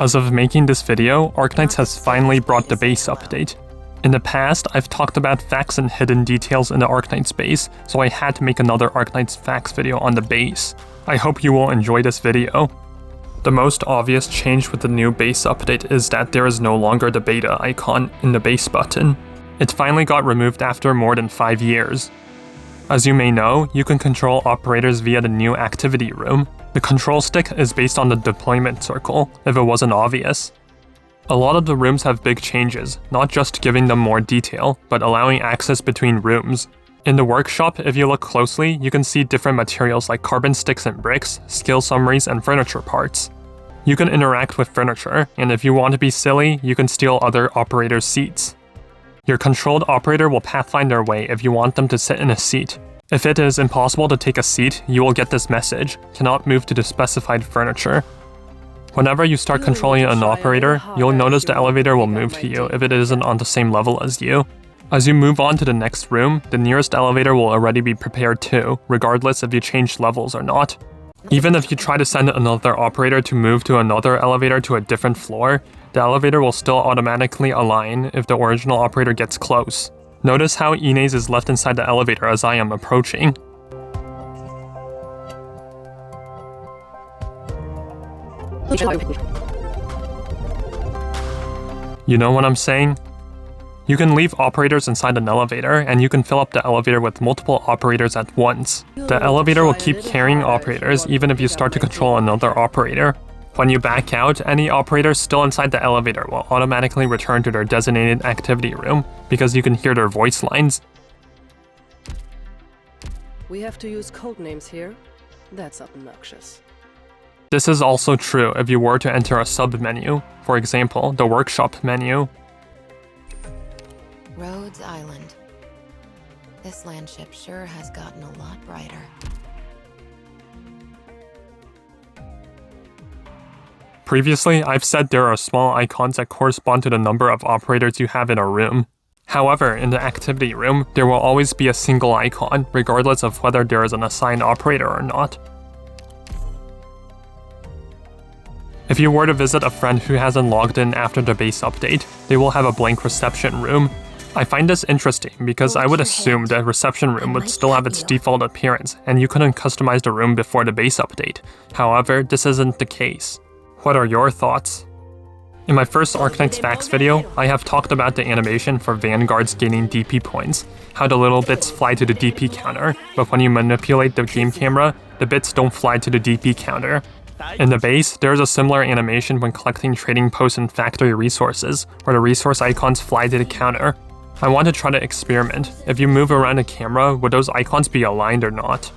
As of making this video, Arknights has finally brought the base update. In the past, I've talked about facts and hidden details in the Arknights base, so I had to make another Arknights Facts video on the base. I hope you will enjoy this video. The most obvious change with the new base update is that there is no longer the beta icon in the base button. It finally got removed after more than 5 years. As you may know, you can control operators via the new activity room. The control stick is based on the deployment circle, if it wasn't obvious. A lot of the rooms have big changes, not just giving them more detail, but allowing access between rooms. In the workshop, if you look closely, you can see different materials like carbon sticks and bricks, skill summaries, and furniture parts. You can interact with furniture, and if you want to be silly, you can steal other operators' seats. Your controlled operator will pathfind their way if you want them to sit in a seat. If it is impossible to take a seat, you will get this message: cannot move to the specified furniture. Whenever you start controlling an operator, you'll notice the elevator will move to you if it isn't on the same level as you. As you move on to the next room, the nearest elevator will already be prepared too, regardless if you change levels or not. Even if you try to send another operator to move to another elevator to a different floor, the elevator will still automatically align if the original operator gets close. Notice how Inez is left inside the elevator as I am approaching. You know what I'm saying? You can leave operators inside an elevator, and you can fill up the elevator with multiple operators at once. The elevator will keep carrying operators even if you start to control another operator. When you back out, any operators still inside the elevator will automatically return to their designated activity room, because you can hear their voice lines. We have to use code names here. That's obnoxious. This is also true if you were to enter a sub-menu, for example, the workshop menu. Rhodes Island. This landship sure has gotten a lot brighter. Previously, I've said there are small icons that correspond to the number of operators you have in a room. However, in the activity room, there will always be a single icon, regardless of whether there is an assigned operator or not. If you were to visit a friend who hasn't logged in after the base update, they will have a blank reception room. I find this interesting because I would assume the reception room would still have its default appearance and you couldn't customize the room before the base update. However, this isn't the case. What are your thoughts? In my first Arknights Facts video, I have talked about the animation for vanguards gaining DP points, how the little bits fly to the DP counter, but when you manipulate the game camera, the bits don't fly to the DP counter. In the base, there is a similar animation when collecting trading posts and factory resources, where the resource icons fly to the counter. I want to try to experiment. If you move around the camera, would those icons be aligned or not?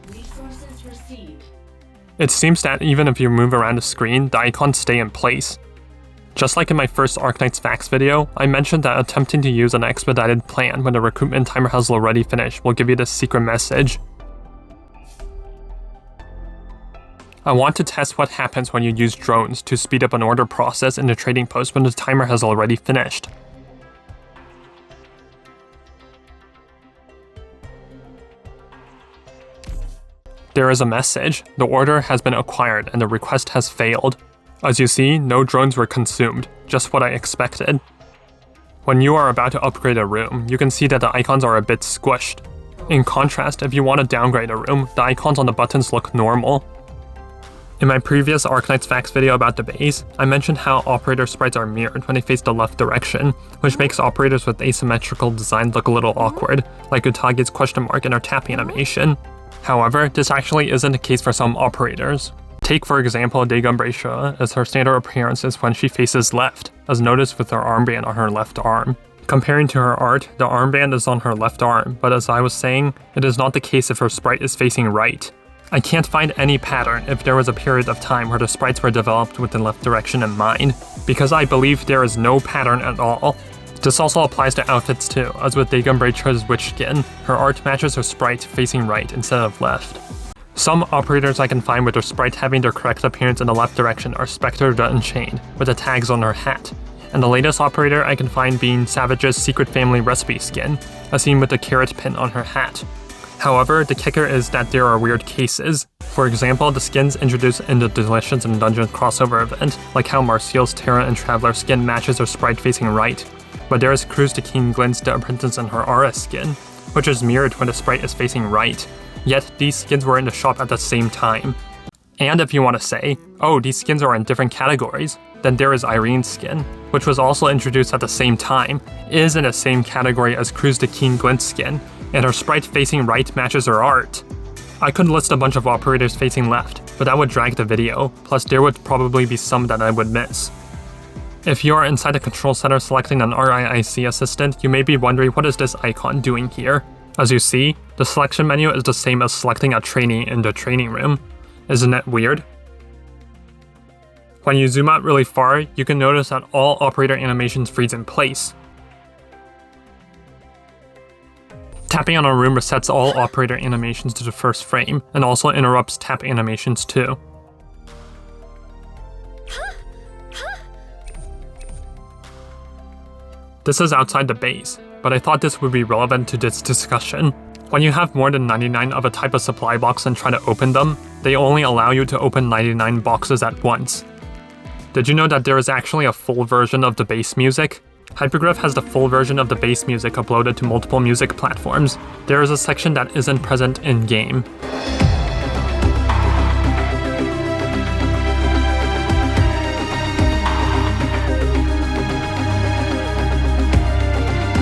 Resources received. It seems that even if you move around the screen, the icons stay in place. Just like in my first Arknights Facts video, I mentioned that attempting to use an expedited plan when the recruitment timer has already finished will give you this secret message. I want to test what happens when you use drones to speed up an order process in the trading post when the timer has already finished. There is a message: the order has been acquired and the request has failed. As you see, no drones were consumed, just what I expected. When you are about to upgrade a room, you can see that the icons are a bit squished. In contrast, if you want to downgrade a room, the icons on the buttons look normal. In my previous Arknights Facts video about the base, I mentioned how operator sprites are mirrored when they face the left direction, which makes operators with asymmetrical designs look a little awkward, like Utagi's question mark in her tap animation. However, this actually isn't the case for some operators. Take for example Daegumbracia, as her standard appearance is when she faces left, as noticed with her armband on her left arm. Comparing to her art, the armband is on her left arm, but as I was saying, it is not the case if her sprite is facing right. I can't find any pattern if there was a period of time where the sprites were developed with the left direction in mind, because I believe there is no pattern at all. This also applies to outfits too, as with Daegumbracia's witch skin, her art matches her sprite facing right instead of left. Some operators I can find with their sprite having their correct appearance in the left direction are Spectre the Unchained, with the tags on her hat, and the latest operator I can find being Savage's Secret Family recipe skin, as seen with the carrot pin on her hat. However, the kicker is that there are weird cases. For example, the skins introduced in the Delicious and Dungeons crossover event, like how Marcial's Terra and Traveler skin matches her sprite facing right. But there is Cruz the King Glint's The Apprentice and her Aura skin, which is mirrored when the sprite is facing right. Yet, these skins were in the shop at the same time. And if you want to say, oh, these skins are in different categories, then there is Irene's skin, which was also introduced at the same time, is in the same category as Cruz the King Glint's skin, and her sprite facing right matches her art. I could list a bunch of operators facing left, but that would drag the video, plus there would probably be some that I would miss. If you are inside the control center selecting an RIIC assistant, you may be wondering what is this icon doing here. As you see, the selection menu is the same as selecting a trainee in the training room. Isn't it weird? When you zoom out really far, you can notice that all operator animations freeze in place. Tapping on a room resets all operator animations to the first frame, and also interrupts tap animations too. This is outside the base, but I thought this would be relevant to this discussion. When you have more than 99 of a type of supply box and try to open them, they only allow you to open 99 boxes at once. Did you know that there is actually a full version of the base music? Hypergriff has the full version of the base music uploaded to multiple music platforms. There is a section that isn't present in-game.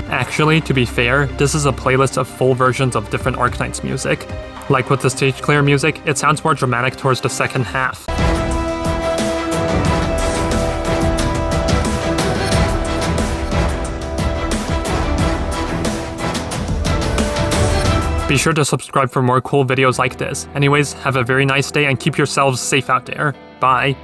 Actually, to be fair, this is a playlist of full versions of different Arknights music. Like with the stage clear music, it sounds more dramatic towards the second half. Be sure to subscribe for more cool videos like this. Anyways, have a very nice day and keep yourselves safe out there. Bye.